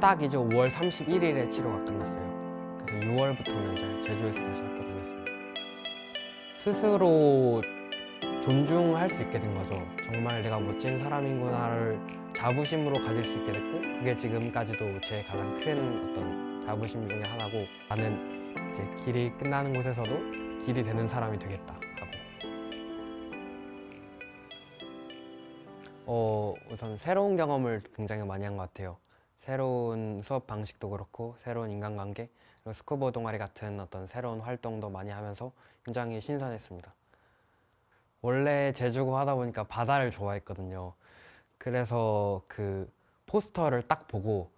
딱 이제 5월 31일에 치료가 끝났어요. 그래서 6월부터는 이제 제주에서 다시 학교 다녔습니다. 스스로 존중할 수 있게 된 거죠. 정말 내가 멋진 사람이구나를 자부심으로 가질 수 있게 됐고, 그게 지금까지도 제 가장 큰 어떤 자부심 중에 하나고, 나는 이제 길이 끝나는 곳에서도 길이 되는 사람이 되겠다 하고. 우선 새로운 경험을 굉장히 많이 한 것 같아요. 새로운 수업 방식도 그렇고, 새로운 인간관계, 그리고 스쿠버 동아리 같은 어떤 새로운 활동도 많이 하면서 굉장히 신선했습니다. 원래 제주고 하다 보니까 바다를 좋아했거든요. 그래서 그 포스터를 딱 보고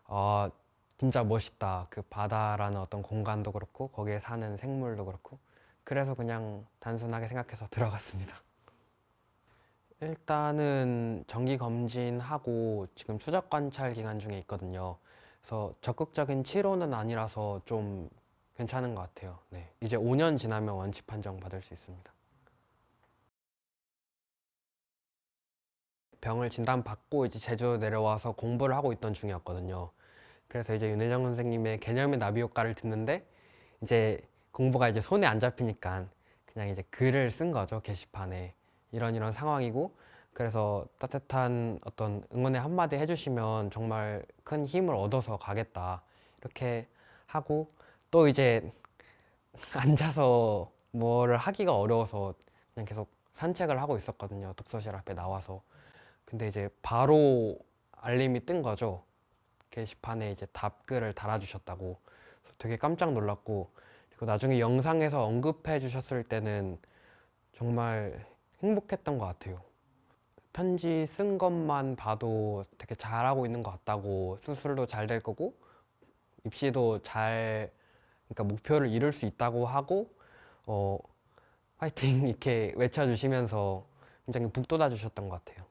아 진짜 멋있다. 그 바다라는 어떤 공간도 그렇고 거기에 사는 생물도 그렇고 그래서 그냥 단순하게 생각해서 들어갔습니다. 일단은 정기 검진하고 지금 추적 관찰 기간 중에 있거든요. 그래서 적극적인 치료는 아니라서 좀 괜찮은 것 같아요. 네. 이제 5년 지나면 원치 판정 받을 수 있습니다. 병을 진단받고 이제 제주 내려와서 공부를 하고 있던 중이었거든요. 그래서 이제 윤혜정 선생님의 개념의 나비 효과를 듣는데 이제 공부가 이제 손에 안 잡히니까 그냥 이제 글을 쓴 거죠, 게시판에. 이런 상황이고, 그래서 따뜻한 어떤 응원의 한마디 해주시면 정말 큰 힘을 얻어서 가겠다. 이렇게 하고 또 이제 앉아서 뭐를 하기가 어려워서 그냥 계속 산책을 하고 있었거든요. 독서실 앞에 나와서. 근데 이제 바로 알림이 뜬 거죠. 게시판에 이제 답글을 달아주셨다고. 그래서 되게 깜짝 놀랐고, 그리고 나중에 영상에서 언급해 주셨을 때는 정말 행복했던 것 같아요. 편지 쓴 것만 봐도 되게 잘하고 있는 것 같다고, 수술도 잘 될 거고, 입시도 잘, 그러니까 목표를 이룰 수 있다고 하고, 어, 화이팅 이렇게 외쳐주시면서 굉장히 북돋아 주셨던 것 같아요.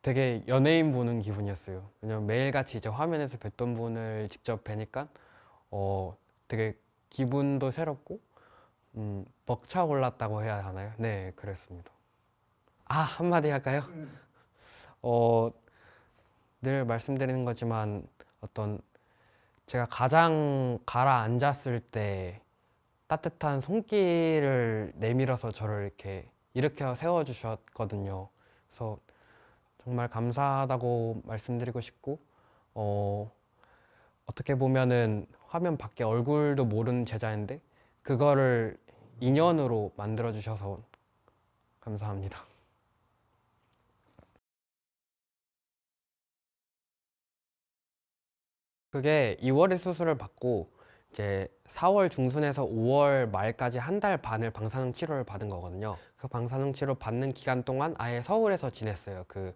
되게 연예인 보는 기분이었어요. 왜냐면 매일같이 이제 화면에서 뵀던 분을 직접 뵈니까 되게 기분도 새롭고 벅차 올랐다고 해야 하나요? 네, 그랬습니다. 아, 한마디 할까요? 어, 늘 말씀드리는 거지만 어떤 제가 가장 가라앉았을 때 따뜻한 손길을 내밀어서 저를 이렇게 일으켜 세워주셨거든요. 그래서 정말 감사하다고 말씀드리고 싶고, 어, 어떻게 보면은 화면 밖에 얼굴도 모르는 제자인데, 그거를 인연으로 만들어주셔서 감사합니다. 그게 2월에 수술을 받고, 이제 4월 중순에서 5월 말까지 한 달 반을 방사능 치료를 받은 거거든요. 그 방사능 치료 받는 기간 동안 아예 서울에서 지냈어요. 그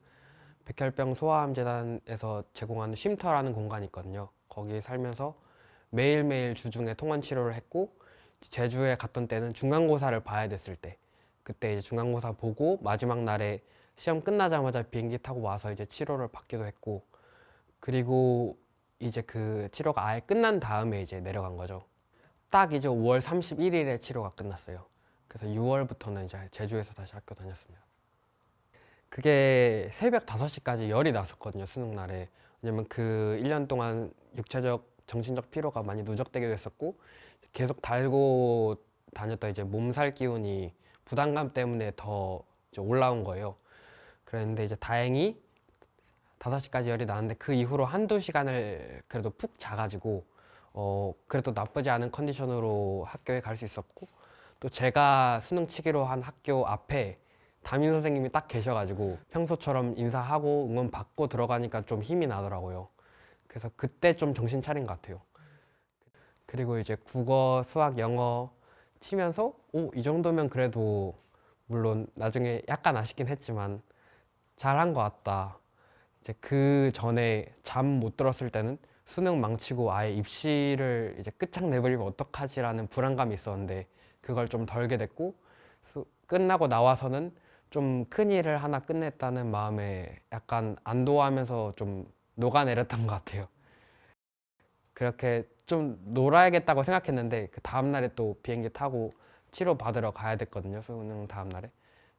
백혈병 소아암 재단에서 제공하는 쉼터라는 공간이 있거든요. 거기 살면서 매일매일 주중에 통원 치료를 했고, 제주에 갔던 때는 중간고사를 봐야 됐을 때, 그때 이제 중간고사 보고 마지막 날에 시험 끝나자마자 비행기 타고 와서 이제 치료를 받기도 했고, 그리고 이제 그 치료가 아예 끝난 다음에 이제 내려간 거죠. 딱 이제 5월 31일에 치료가 끝났어요. 그래서 6월부터는 이제 제주에서 다시 학교 다녔습니다. 그게 새벽 5시까지 열이 났었거든요, 수능 날에. 왜냐면 그 1년 동안 육체적, 정신적 피로가 많이 누적되게 됐었고, 계속 달고 다녔던 이제 몸살 기운이 부담감 때문에 더 이제 올라온 거예요. 그랬는데 이제 다행히 5시까지 열이 나는데 그 이후로 한두 시간을 그래도 푹 자가지고 그래도 나쁘지 않은 컨디션으로 학교에 갈 수 있었고, 또 제가 수능 치기로 한 학교 앞에 담임 선생님이 딱 계셔가지고 평소처럼 인사하고 응원 받고 들어가니까 좀 힘이 나더라고요. 그래서 그때 좀 정신 차린 것 같아요. 그리고 이제 국어, 수학, 영어 치면서 이 정도면 그래도 물론 나중에 약간 아쉽긴 했지만 잘한 것 같다. 이제 그 전에 잠 못 들었을 때는 수능 망치고 아예 입시를 이제 끝장내버리면 어떡하지라는 불안감이 있었는데 그걸 좀 덜게 됐고, 끝나고 나와서는 좀 큰일을 하나 끝냈다는 마음에 약간 안도하면서 좀 녹아내렸던 것 같아요. 그렇게 좀 놀아야겠다고 생각했는데 그 다음날에 또 비행기 타고 치료 받으러 가야 됐거든요, 수능 다음날에.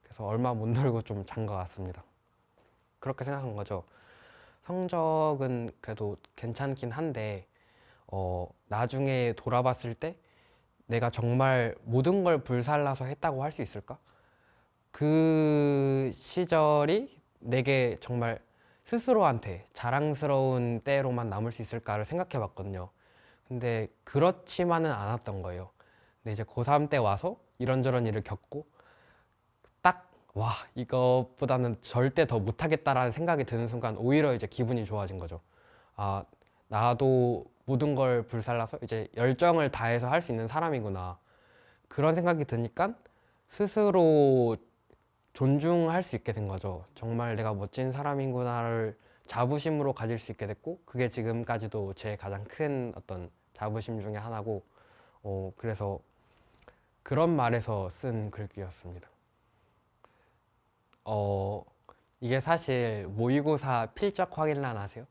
그래서 얼마 못 놀고 좀 잔 것 같습니다. 그렇게 생각한 거죠. 성적은 그래도 괜찮긴 한데 나중에 돌아봤을 때 내가 정말 모든 걸 불살라서 했다고 할 수 있을까? 그 시절이 내게 정말 스스로한테 자랑스러운 때로만 남을 수 있을까를 생각해 봤거든요. 근데 그렇지만은 않았던 거예요. 근데 이제 고3 때 와서 이런저런 일을 겪고 딱, 와, 이것보다는 절대 더 못하겠다라는 생각이 드는 순간 오히려 이제 기분이 좋아진 거죠. 아, 나도 모든 걸 불살라서 이제 열정을 다해서 할 수 있는 사람이구나. 그런 생각이 드니까 스스로 존중할 수 있게 된 거죠. 정말 내가 멋진 사람이구나를 자부심으로 가질 수 있게 됐고, 그게 지금까지도 제 가장 큰 어떤 자부심 중에 하나고, 그래서 그런 말에서 쓴 글귀였습니다. 어, 이게 사실 모의고사 필적 확인란 아세요?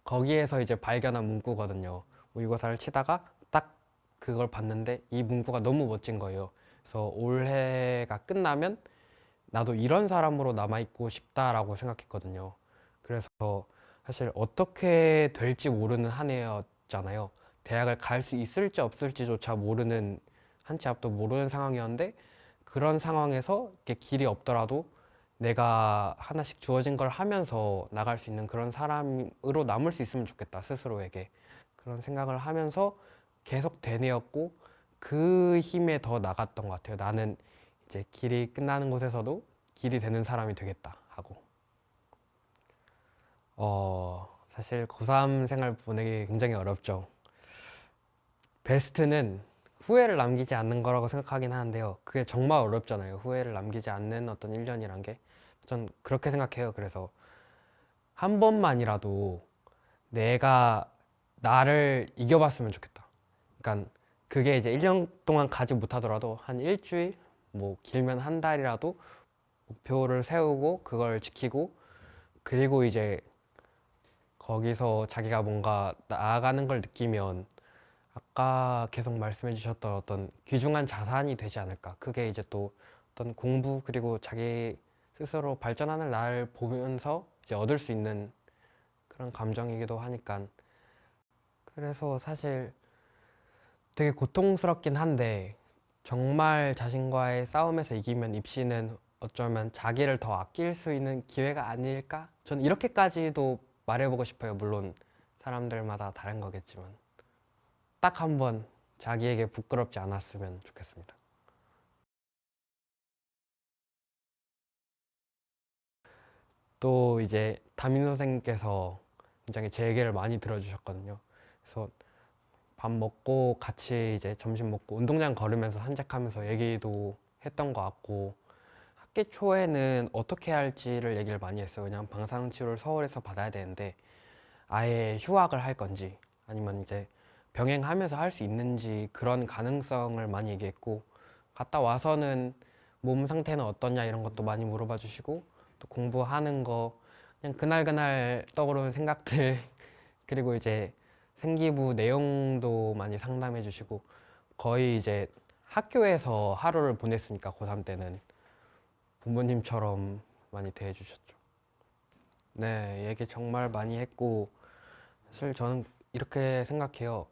거기에서 이제 발견한 문구거든요. 모의고사를 치다가 딱 그걸 봤는데 이 문구가 너무 멋진 거예요. 그래서 올해가 끝나면 나도 이런 사람으로 남아있고 싶다라고 생각했거든요. 그래서 사실 어떻게 될지 모르는 한 해였잖아요. 대학을 갈 수 있을지 없을지조차 모르는, 한 치 앞도 모르는 상황이었는데 그런 상황에서 이렇게 길이 없더라도 내가 하나씩 주어진 걸 하면서 나갈 수 있는 그런 사람으로 남을 수 있으면 좋겠다, 스스로에게. 그런 생각을 하면서 계속 되뇌었고 그 힘에 더 나갔던 것 같아요. 나는 이제 길이 끝나는 곳에서도 길이 되는 사람이 되겠다 하고. 사실 고3 생활 보내기 굉장히 어렵죠. 베스트는 후회를 남기지 않는 거라고 생각하긴 하는데요. 그게 정말 어렵잖아요. 후회를 남기지 않는 어떤 1년이란 게. 전 그렇게 생각해요. 그래서 한 번만이라도 내가 나를 이겨봤으면 좋겠다. 그러니까 그게 이제 1년 동안 가지 못하더라도 한 일주일, 뭐 길면 한 달이라도 목표를 세우고 그걸 지키고 그리고 이제 거기서 자기가 뭔가 나아가는 걸 느끼면 아까 계속 말씀해 주셨던 어떤 귀중한 자산이 되지 않을까. 그게 이제 또 어떤 공부 그리고 자기 스스로 발전하는 날 보면서 이제 얻을 수 있는 그런 감정이기도 하니까. 그래서 사실 되게 고통스럽긴 한데 정말 자신과의 싸움에서 이기면 입시는 어쩌면 자기를 더 아낄 수 있는 기회가 아닐까? 전 이렇게까지도 말해보고 싶어요. 물론 사람들마다 다른 거겠지만 딱 한 번 자기에게 부끄럽지 않았으면 좋겠습니다. 또 이제 담임 선생님께서 굉장히 제 얘기를 많이 들어주셨거든요. 그래서 밥 먹고 같이 이제 점심 먹고 운동장 걸으면서 산책하면서 얘기도 했던 것 같고 학기 초에는 어떻게 할지를 얘기를 많이 했어요. 왜냐면 방사능 치료를 서울에서 받아야 되는데 아예 휴학을 할 건지 아니면 이제 병행하면서 할 수 있는지 그런 가능성을 많이 얘기했고 갔다 와서는 몸 상태는 어떠냐 이런 것도 많이 물어봐 주시고 또 공부하는 거 그냥 그날그날 떠오르는 생각들 그리고 이제 생기부 내용도 많이 상담해 주시고 거의 이제 학교에서 하루를 보냈으니까 고3 때는 부모님처럼 많이 대해 주셨죠. 네, 얘기 정말 많이 했고 사실 저는 이렇게 생각해요.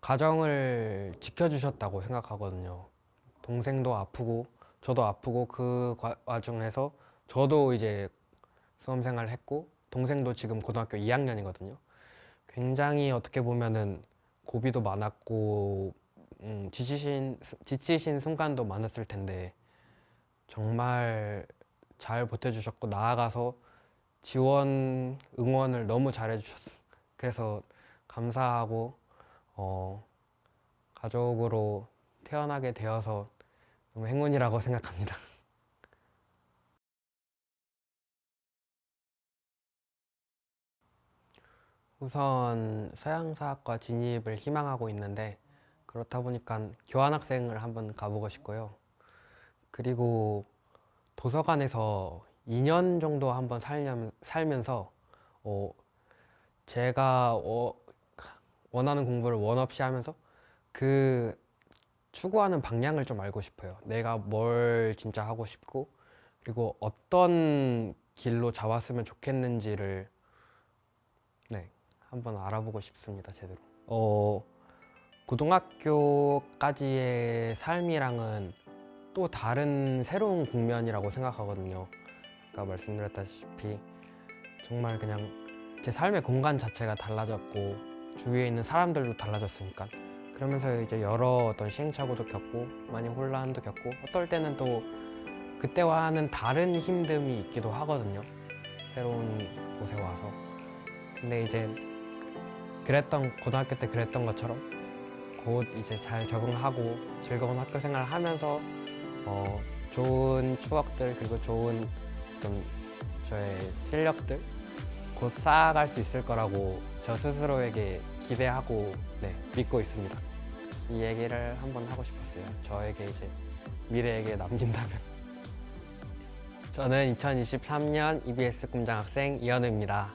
가정을 지켜주셨다고 생각하거든요. 동생도 아프고 저도 아프고 그 와중에서 저도 이제 수험생활을 했고 동생도 지금 고등학교 2학년이거든요. 굉장히 어떻게 보면은 고비도 많았고 지치신 순간도 많았을 텐데 정말 잘 버텨주셨고 나아가서 지원 응원을 너무 잘해주셨어요. 그래서 감사하고 어, 가족으로 태어나게 되어서 너무 행운이라고 생각합니다. 우선 서양사학과 진입을 희망하고 있는데 그렇다 보니까 교환학생을 한번 가보고 싶고요. 그리고 도서관에서 2년 정도 한번 살면서 어, 제가 원하는 공부를 원 없이 하면서 그 추구하는 방향을 좀 알고 싶어요. 내가 뭘 진짜 하고 싶고 그리고 어떤 길로 잡았으면 좋겠는지를 네, 한번 알아보고 싶습니다, 제대로. 고등학교까지의 삶이랑은 또 다른 새로운 국면이라고 생각하거든요. 아까 말씀드렸다시피 정말 그냥 제 삶의 공간 자체가 달라졌고 주위에 있는 사람들도 달라졌으니까 그러면서 이제 여러 어떤 시행착오도 겪고 많이 혼란도 겪고 어떨 때는 또 그때와는 다른 힘듦이 있기도 하거든요. 새로운 곳에 와서. 근데 이제 고등학교 때 그랬던 것처럼 곧 이제 잘 적응하고 즐거운 학교 생활을 하면서 좋은 추억들 그리고 좋은 좀 저의 실력들 곧 쌓아갈 수 있을 거라고 저 스스로에게 기대하고 믿고 있습니다. 이 얘기를 한번 하고 싶었어요. 저에게 이제 미래에게 남긴다면. 저는 2023년 EBS 꿈장학생 이현우입니다.